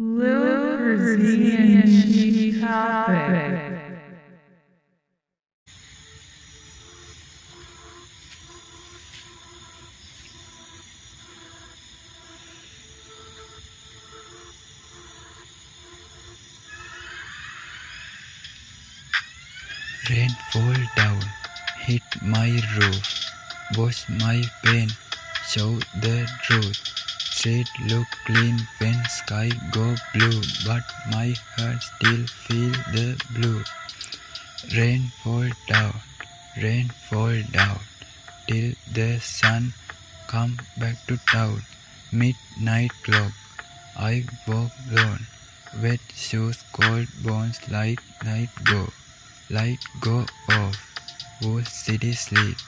Literacy and Chief Topic. Rain fall down, hit my roof, wash my pain, show the truth. Street look clean when sky go blue, but my heart still feel the blue. Rain fall down, till the sun come back to town. Midnight clock, I walk alone, wet shoes, cold bones, light go. Light go off, whole city sleep.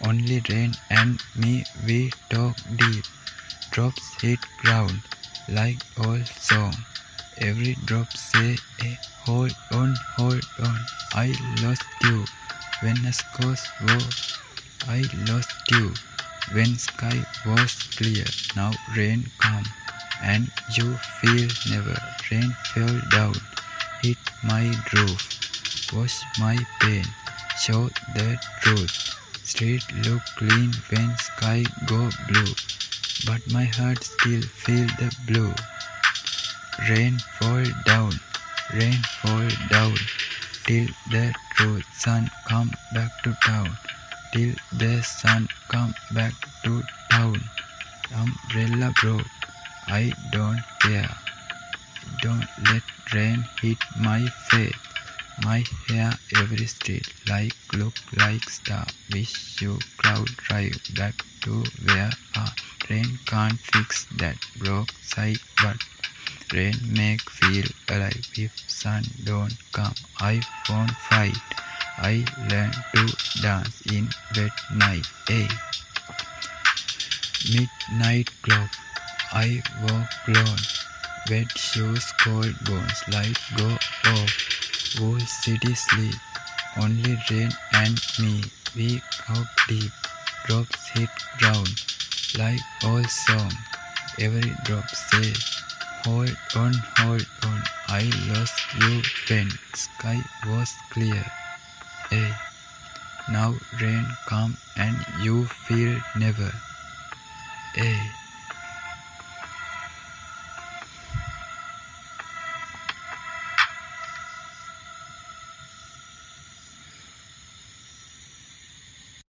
Only rain and me, we talk deep. Drops hit ground like old song. Every drop say, hey, hold on, hold on. I lost you when the scores war. I lost you when sky was clear. Now rain come and you feel never. Rain fell down, hit my roof. Wash my pain, show the truth. Street look clean when sky go blue, but my heart still feel the blue. Rain fall down, till the truth. Sun come back to town, till the sun come back to town. Umbrella broke, I don't care. Don't let rain hit my face. My hair every street look like star. Wish you cloud drive back to where are. Rain can't fix that broke side, but rain make feel alive. If sun don't come, I won't fight. I learn to dance in wet night. Hey, midnight clock, I walk alone. Wet shoes, cold bones, light go off. Whole city sleep, only rain and me. We hug deep, drops hit ground like old song. Every drop say, hold on, hold on. I lost you when sky was clear. Hey, now rain come and you feel never. Hey.